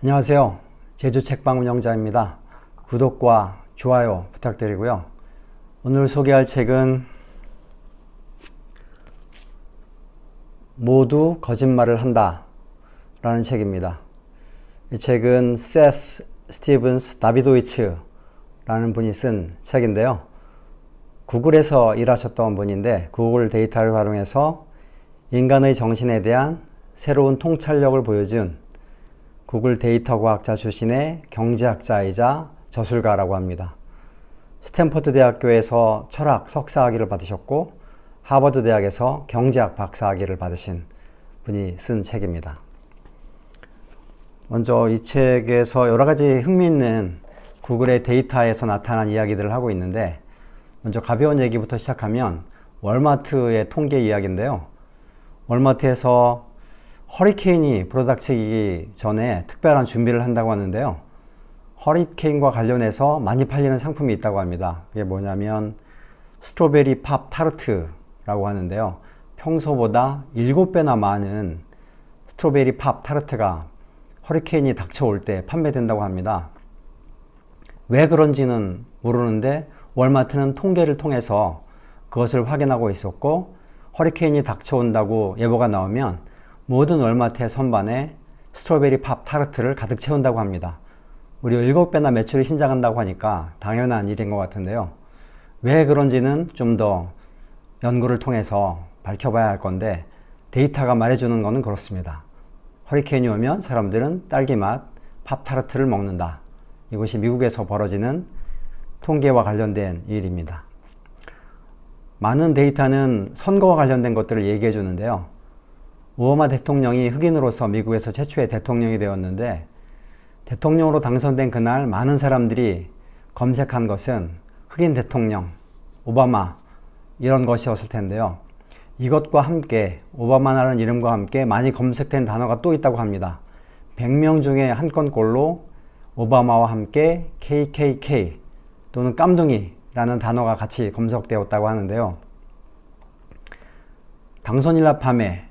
안녕하세요. 제주 책방 운영자입니다. 구독과 좋아요 부탁드리고요. 오늘 소개할 책은 모두 거짓말을 한다 라는 책입니다. 이 책은 세스 스티븐스 다비도이츠 라는 분이 쓴 책인데요. 구글에서 일하셨던 분인데 구글 데이터를 활용해서 인간의 정신에 대한 새로운 통찰력을 보여준 구글 데이터 과학자 출신의 경제학자이자 저술가라고 합니다. 스탠퍼드 대학교에서 철학 석사학위를 받으셨고 하버드 대학에서 경제학 박사학위를 받으신 분이 쓴 책입니다. 먼저 이 책에서 여러 가지 흥미있는 구글의 데이터에서 나타난 이야기들을 하고 있는데, 먼저 가벼운 얘기부터 시작하면 월마트의 통계 이야기인데요. 월마트에서 허리케인이 불어닥치기 전에 특별한 준비를 한다고 하는데요. 허리케인과 관련해서 많이 팔리는 상품이 있다고 합니다. 그게 뭐냐면 스트로베리 팝 타르트라고 하는데요. 평소보다 7배나 많은 스트로베리 팝 타르트가 허리케인이 닥쳐올 때 판매된다고 합니다. 왜 그런지는 모르는데 월마트는 통계를 통해서 그것을 확인하고 있었고, 허리케인이 닥쳐온다고 예보가 나오면 모든 월마트의 선반에 스트로베리 팝 타르트를 가득 채운다고 합니다. 무려 7배나 매출이 신장한다고 하니까 당연한 일인 것 같은데요. 왜 그런지는 좀 더 연구를 통해서 밝혀봐야 할 건데, 데이터가 말해주는 것은 그렇습니다. 허리케인이 오면 사람들은 딸기맛 팝 타르트를 먹는다. 이것이 미국에서 벌어지는 통계와 관련된 일입니다. 많은 데이터는 선거와 관련된 것들을 얘기해 주는데요. 오바마 대통령이 흑인으로서 미국에서 최초의 대통령이 되었는데, 대통령으로 당선된 그날 많은 사람들이 검색한 것은 흑인 대통령, 오바마 이런 것이었을 텐데요. 이것과 함께 오바마라는 이름과 함께 많이 검색된 단어가 또 있다고 합니다. 100명 중에 한 건꼴로 오바마와 함께 KKK 또는 깜둥이라는 단어가 같이 검색되었다고 하는데요. 당선일날 밤에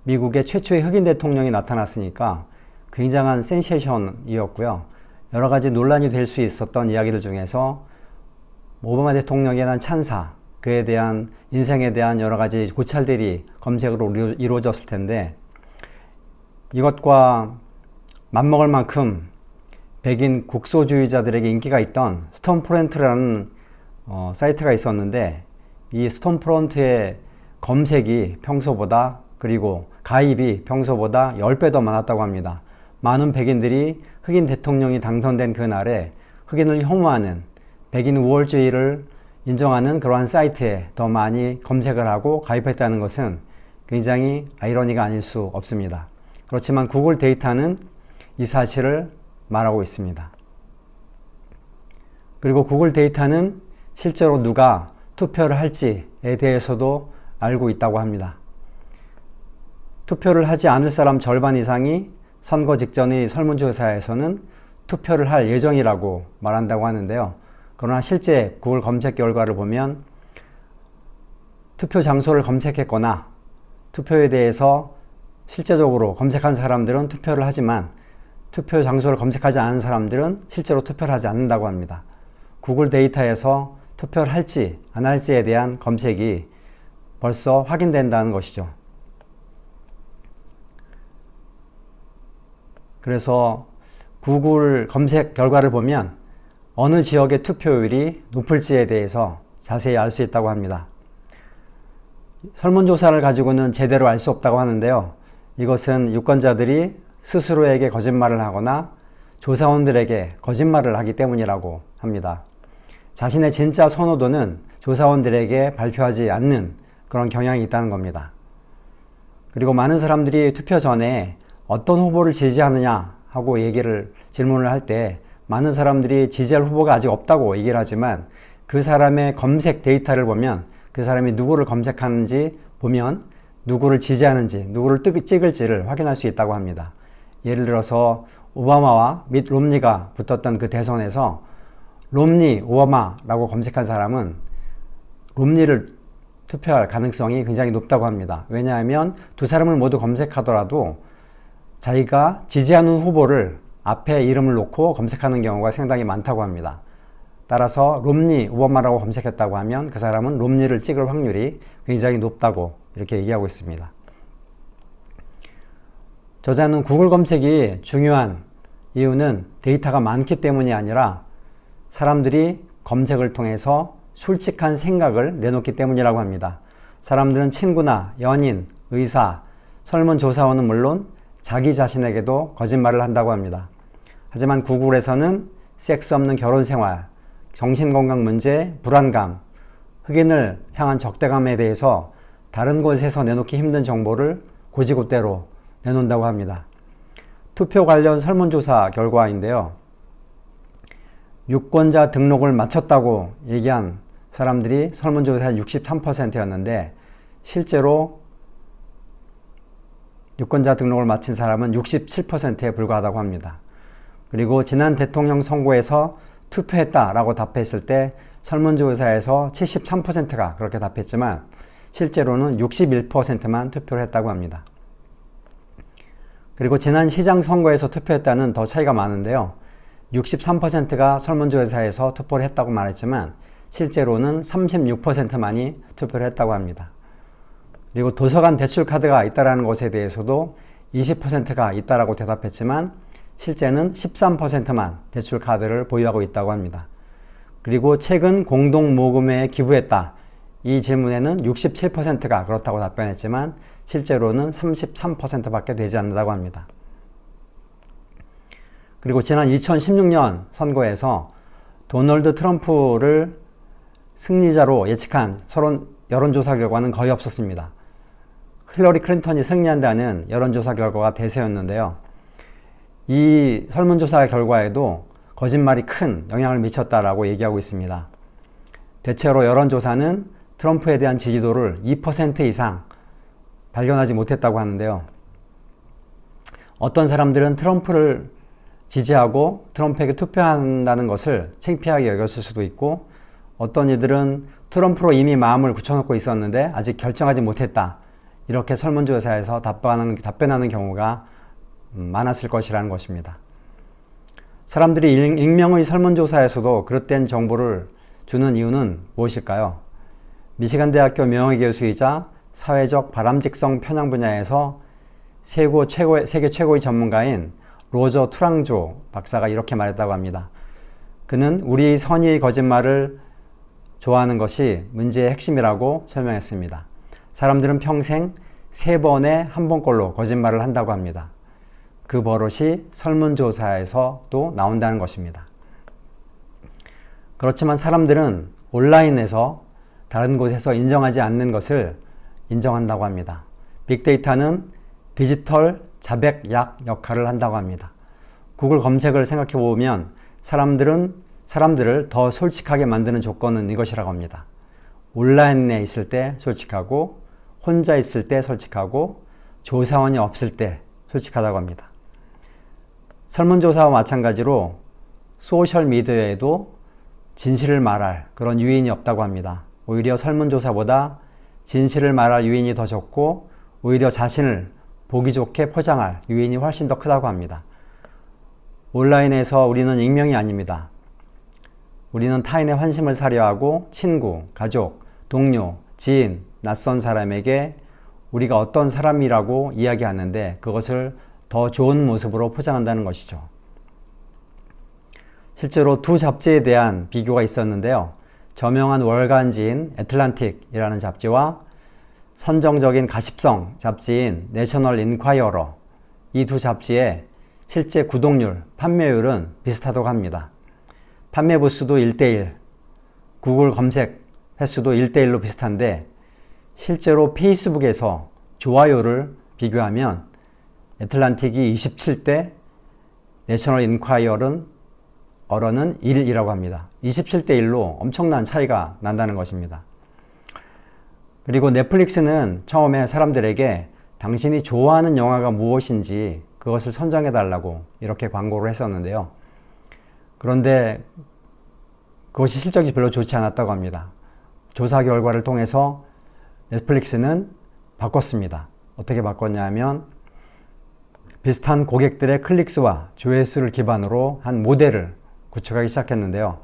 미국의 최초의 흑인 대통령이 나타났으니까 굉장한 센세이션이었고요. 여러 가지 논란이 될 수 있었던 이야기들 중에서 오바마 대통령에 대한 찬사, 그에 대한 인생에 대한 여러 가지 고찰들이 검색으로 이루어졌을 텐데, 이것과 맞먹을 만큼 백인 국소주의자들에게 인기가 있던 스톰프런트라는 사이트가 있었는데, 이 스톰프런트의 검색이 평소보다, 그리고 가입이 평소보다 10배 더 많았다고 합니다. 많은 백인들이 흑인 대통령이 당선된 그날에 흑인을 혐오하는, 백인 우월주의를 인정하는 그러한 사이트에 더 많이 검색을 하고 가입했다는 것은 굉장히 아이러니가 아닐 수 없습니다. 그렇지만 구글 데이터는 이 사실을 말하고 있습니다. 그리고 구글 데이터는 실제로 누가 투표를 할지에 대해서도 알고 있다고 합니다. 투표를 하지 않을 사람 절반 이상이 선거 직전의 설문조사에서는 투표를 할 예정이라고 말한다고 하는데요. 그러나 실제 구글 검색 결과를 보면 투표 장소를 검색했거나 투표에 대해서 실제적으로 검색한 사람들은 투표를 하지만 투표 장소를 검색하지 않은 사람들은 실제로 투표를 하지 않는다고 합니다. 구글 데이터에서 투표를 할지 안 할지에 대한 검색이 벌써 확인된다는 것이죠. 그래서 구글 검색 결과를 보면 어느 지역의 투표율이 높을지에 대해서 자세히 알 수 있다고 합니다. 설문조사를 가지고는 제대로 알 수 없다고 하는데요. 이것은 유권자들이 스스로에게 거짓말을 하거나 조사원들에게 거짓말을 하기 때문이라고 합니다. 자신의 진짜 선호도는 조사원들에게 발표하지 않는 그런 경향이 있다는 겁니다. 그리고 많은 사람들이 투표 전에 어떤 후보를 지지하느냐 하고 질문을 할 때 많은 사람들이 지지할 후보가 아직 없다고 얘기를 하지만, 그 사람의 검색 데이터를 보면 그 사람이 누구를 검색하는지 보면 누구를 지지하는지, 누구를 찍을지를 확인할 수 있다고 합니다. 예를 들어서 오바마와 밋 롬니가 붙었던 그 대선에서 롬니, 오바마라고 검색한 사람은 롬니를 투표할 가능성이 굉장히 높다고 합니다. 왜냐하면 두 사람을 모두 검색하더라도 자기가 지지하는 후보를 앞에 이름을 놓고 검색하는 경우가 상당히 많다고 합니다. 따라서 롬니 오바마라고 검색했다고 하면 그 사람은 롬니를 찍을 확률이 굉장히 높다고 이렇게 얘기하고 있습니다. 저자는 구글 검색이 중요한 이유는 데이터가 많기 때문이 아니라 사람들이 검색을 통해서 솔직한 생각을 내놓기 때문이라고 합니다. 사람들은 친구나 연인, 의사, 설문조사원은 물론 자기 자신에게도 거짓말을 한다고 합니다. 하지만 구글에서는 섹스 없는 결혼 생활, 정신건강 문제, 불안감, 흑인을 향한 적대감에 대해서 다른 곳에서 내놓기 힘든 정보를 곧이곧대로 내놓는다고 합니다. 투표 관련 설문조사 결과인데요. 유권자 등록을 마쳤다고 얘기한 사람들이 설문조사의 63%였는데 실제로 유권자 등록을 마친 사람은 67%에 불과하다고 합니다. 그리고 지난 대통령 선거에서 투표했다라고 답했을 때 설문조사에서 73%가 그렇게 답했지만 실제로는 61%만 투표를 했다고 합니다. 그리고 지난 시장 선거에서 투표했다는 더 차이가 많은데요. 63%가 설문조사에서 투표를 했다고 말했지만 실제로는 36%만이 투표를 했다고 합니다. 그리고 도서관 대출카드가 있다는 것에 대해서도 20%가 있다라고 대답했지만 실제는 13%만 대출카드를 보유하고 있다고 합니다. 그리고 최근 공동모금회에 기부했다. 이 질문에는 67%가 그렇다고 답변했지만 실제로는 33%밖에 되지 않는다고 합니다. 그리고 지난 2016년 선거에서 도널드 트럼프를 승리자로 예측한 여론조사 결과는 거의 없었습니다. 힐러리 클린턴이 승리한다는 여론조사 결과가 대세였는데요. 이 설문조사 결과에도 거짓말이 큰 영향을 미쳤다라고 얘기하고 있습니다. 대체로 여론조사는 트럼프에 대한 지지도를 2% 이상 발견하지 못했다고 하는데요. 어떤 사람들은 트럼프를 지지하고 트럼프에게 투표한다는 것을 창피하게 여겼을 수도 있고 어떤 이들은 트럼프로 이미 마음을 굳혀놓고 있었는데 아직 결정하지 못했다. 이렇게 설문조사에서 답변하는 경우가 많았을 것이라는 것입니다. 사람들이 익명의 설문조사에서도 그릇된 정보를 주는 이유는 무엇일까요? 미시간 대학교 명예교수이자 사회적 바람직성 편향 분야에서 세계 최고의 전문가인 로저 투랑조 박사가 이렇게 말했다고 합니다. 그는 우리의 선의의 거짓말을 좋아하는 것이 문제의 핵심이라고 설명했습니다. 사람들은 평생 3번에 한 번꼴로 거짓말을 한다고 합니다. 그 버릇이 설문조사에서도 나온다는 것입니다. 그렇지만 사람들은 온라인에서 다른 곳에서 인정하지 않는 것을 인정한다고 합니다. 빅데이터는 디지털 자백약 역할을 한다고 합니다. 구글 검색을 생각해 보면 사람들을 더 솔직하게 만드는 조건은 이것이라고 합니다. 온라인에 있을 때 솔직하고 혼자 있을 때 솔직하고 조사원이 없을 때 솔직하다고 합니다. 설문조사와 마찬가지로 소셜미디어에도 진실을 말할 그런 유인이 없다고 합니다. 오히려 설문조사보다 진실을 말할 유인이 더 적고 오히려 자신을 보기 좋게 포장할 유인이 훨씬 더 크다고 합니다. 온라인에서 우리는 익명이 아닙니다. 우리는 타인의 환심을 사려 하고 친구, 가족, 동료, 지인, 낯선 사람에게 우리가 어떤 사람이라고 이야기하는데 그것을 더 좋은 모습으로 포장한다는 것이죠. 실제로 두 잡지에 대한 비교가 있었는데요. 저명한 월간지인 애틀란틱이라는 잡지와 선정적인 가십성 잡지인 내셔널 인콰이어러, 이 두 잡지의 실제 구독률, 판매율은 비슷하다고 합니다. 판매 부수도 1:1, 구글 검색 횟수도 1:1로 비슷한데 실제로 페이스북에서 좋아요를 비교하면 애틀란틱이 27대, 내셔널 인콰이어러는 1이라고 합니다. 27:1로 엄청난 차이가 난다는 것입니다. 그리고 넷플릭스는 처음에 사람들에게 당신이 좋아하는 영화가 무엇인지 그것을 선정해달라고 이렇게 광고를 했었는데요. 그런데 그것이 실적이 별로 좋지 않았다고 합니다. 조사 결과를 통해서 넷플릭스는 바꿨습니다. 어떻게 바꿨냐면 비슷한 고객들의 클릭수와 조회수를 기반으로 한 모델을 구축하기 시작했는데요.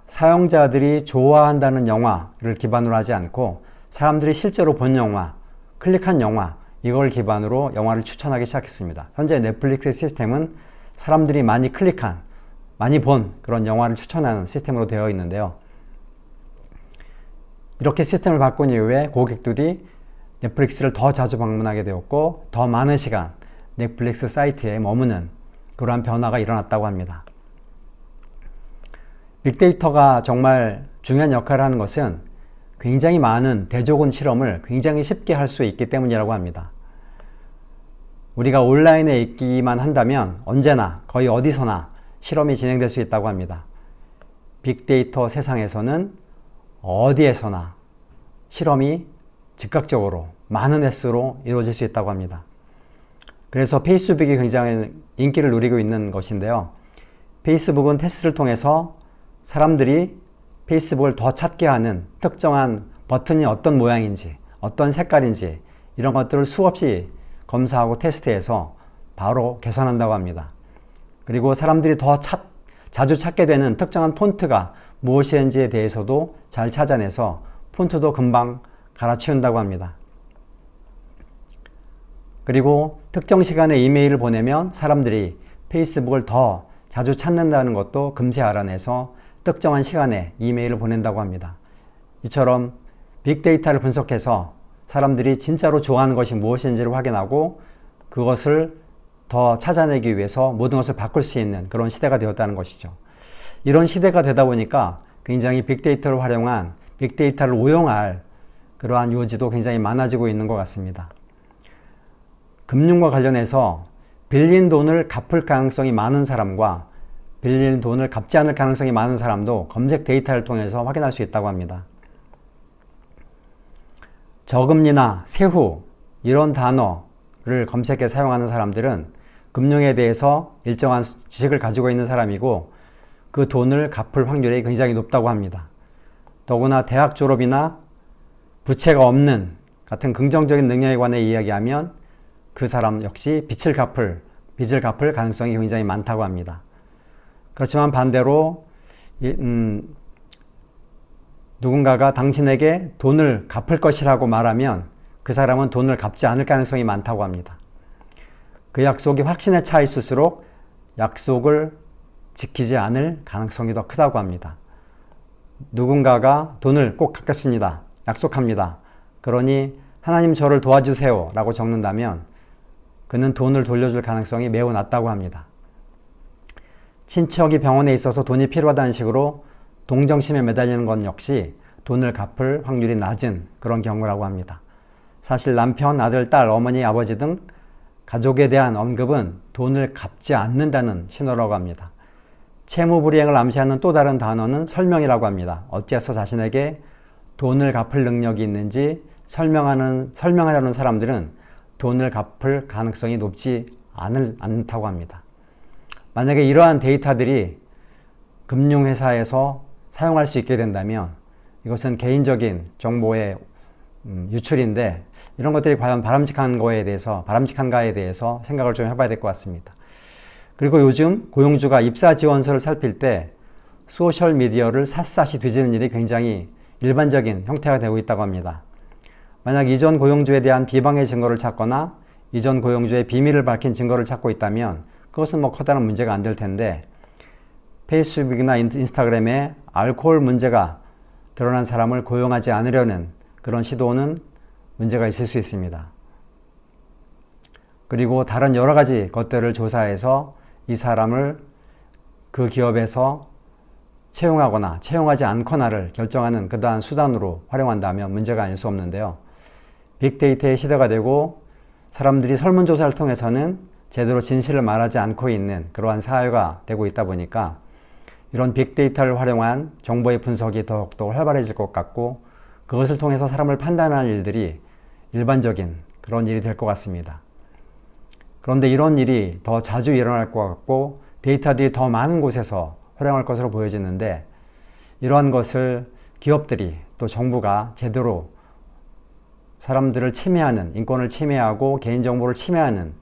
사용자들이 좋아한다는 영화를 기반으로 하지 않고 사람들이 실제로 본 영화, 클릭한 영화, 이걸 기반으로 영화를 추천하기 시작했습니다. 현재 넷플릭스 시스템은 사람들이 많이 클릭한, 많이 본 그런 영화를 추천하는 시스템으로 되어 있는데요. 이렇게 시스템을 바꾼 이후에 고객들이 넷플릭스를 더 자주 방문하게 되었고 더 많은 시간 넷플릭스 사이트에 머무는 그러한 변화가 일어났다고 합니다. 빅데이터가 정말 중요한 역할을 하는 것은 굉장히 많은 대조군 실험을 굉장히 쉽게 할 수 있기 때문이라고 합니다. 우리가 온라인에 있기만 한다면 언제나 거의 어디서나 실험이 진행될 수 있다고 합니다. 빅데이터 세상에서는 어디에서나 실험이 즉각적으로 많은 횟수로 이루어질 수 있다고 합니다. 그래서 페이스북이 굉장히 인기를 누리고 있는 것인데요. 페이스북은 테스트를 통해서 사람들이 페이스북을 더 찾게 하는 특정한 버튼이 어떤 모양인지, 어떤 색깔인지 이런 것들을 수없이 검사하고 테스트해서 바로 개선한다고 합니다. 그리고 사람들이 더 자주 찾게 되는 특정한 폰트가 무엇인지에 대해서도 잘 찾아내서 폰트도 금방 갈아치운다고 합니다. 그리고 특정 시간에 이메일을 보내면 사람들이 페이스북을 더 자주 찾는다는 것도 금세 알아내서 특정한 시간에 이메일을 보낸다고 합니다. 이처럼 빅데이터를 분석해서 사람들이 진짜로 좋아하는 것이 무엇인지를 확인하고 그것을 더 찾아내기 위해서 모든 것을 바꿀 수 있는 그런 시대가 되었다는 것이죠. 이런 시대가 되다 보니까 굉장히 빅데이터를 활용한 빅데이터를 오용할 그러한 요지도 굉장히 많아지고 있는 것 같습니다. 금융과 관련해서 빌린 돈을 갚을 가능성이 많은 사람과 빌린 돈을 갚지 않을 가능성이 많은 사람도 검색 데이터를 통해서 확인할 수 있다고 합니다. 저금리나 세후 이런 단어를 검색해 사용하는 사람들은 금융에 대해서 일정한 지식을 가지고 있는 사람이고 그 돈을 갚을 확률이 굉장히 높다고 합니다. 더구나 대학 졸업이나 부채가 없는 같은 긍정적인 능력에 관해 이야기하면 그 사람 역시 빚을 갚을 가능성이 굉장히 많다고 합니다. 그렇지만 반대로 누군가가 당신에게 돈을 갚을 것이라고 말하면 그 사람은 돈을 갚지 않을 가능성이 많다고 합니다. 그 약속이 확신에 차 있을수록 약속을 지키지 않을 가능성이 더 크다고 합니다. 누군가가 돈을 꼭 갚겠습니다. 약속합니다. 그러니 하나님 저를 도와주세요 라고 적는다면 그는 돈을 돌려줄 가능성이 매우 낮다고 합니다. 친척이 병원에 있어서 돈이 필요하다는 식으로 동정심에 매달리는 것 역시 돈을 갚을 확률이 낮은 그런 경우라고 합니다. 사실 남편, 아들, 딸, 어머니, 아버지 등 가족에 대한 언급은 돈을 갚지 않는다는 신호라고 합니다. 채무불이행을 암시하는 또 다른 단어는 설명이라고 합니다. 어째서 자신에게 돈을 갚을 능력이 있는지 설명하려는 사람들은 돈을 갚을 가능성이 높지 않다고 합니다. 만약에 이러한 데이터들이 금융회사에서 사용할 수 있게 된다면 이것은 개인적인 정보의 유출인데 이런 것들이 과연 바람직한가에 대해서 생각을 좀 해봐야 될 것 같습니다. 그리고 요즘 고용주가 입사 지원서를 살필 때 소셜미디어를 샅샅이 뒤지는 일이 굉장히 일반적인 형태가 되고 있다고 합니다. 만약 이전 고용주에 대한 비방의 증거를 찾거나 이전 고용주의 비밀을 밝힌 증거를 찾고 있다면 그것은 커다란 문제가 안 될 텐데 페이스북이나 인스타그램에 알코올 문제가 드러난 사람을 고용하지 않으려는 그런 시도는 문제가 있을 수 있습니다. 그리고 다른 여러 가지 것들을 조사해서 이 사람을 그 기업에서 채용하거나 채용하지 않거나를 결정하는 그러한 수단으로 활용한다면 문제가 아닐 수 없는데요. 빅데이터의 시대가 되고 사람들이 설문조사를 통해서는 제대로 진실을 말하지 않고 있는 그러한 사회가 되고 있다 보니까 이런 빅데이터를 활용한 정보의 분석이 더욱더 활발해질 것 같고 그것을 통해서 사람을 판단하는 일들이 일반적인 그런 일이 될 것 같습니다. 그런데 이런 일이 더 자주 일어날 것 같고 데이터들이 더 많은 곳에서 활용할 것으로 보여지는데 이러한 것을 기업들이 또 정부가 제대로 사람들을 침해하는 인권을 침해하고 개인정보를 침해하는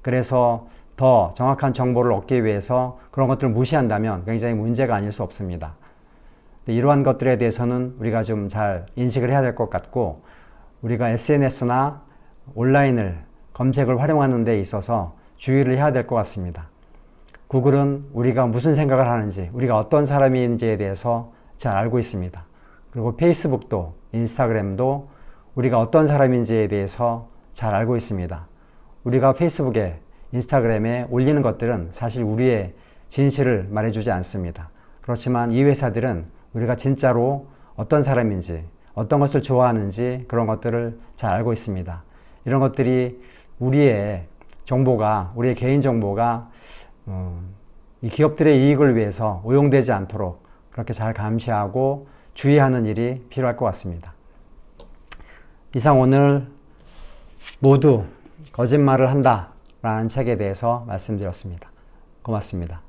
그래서 더 정확한 정보를 얻기 위해서 그런 것들을 무시한다면 굉장히 문제가 아닐 수 없습니다. 이러한 것들에 대해서는 우리가 좀 잘 인식을 해야 될 것 같고, 우리가 SNS나 온라인을 검색을 활용하는 데 있어서 주의를 해야 될 것 같습니다. 구글은 우리가 무슨 생각을 하는지, 우리가 어떤 사람인지에 대해서 잘 알고 있습니다. 그리고 페이스북도, 인스타그램도 우리가 어떤 사람인지에 대해서 잘 알고 있습니다. 우리가 페이스북에, 인스타그램에 올리는 것들은 사실 우리의 진실을 말해주지 않습니다. 그렇지만 이 회사들은 우리가 진짜로 어떤 사람인지, 어떤 것을 좋아하는지 그런 것들을 잘 알고 있습니다. 이런 것들이 우리의 정보가, 우리의 개인 정보가 이 기업들의 이익을 위해서 오용되지 않도록 그렇게 잘 감시하고 주의하는 일이 필요할 것 같습니다. 이상 오늘 모두 거짓말을 한다 라는 책에 대해서 말씀드렸습니다. 고맙습니다.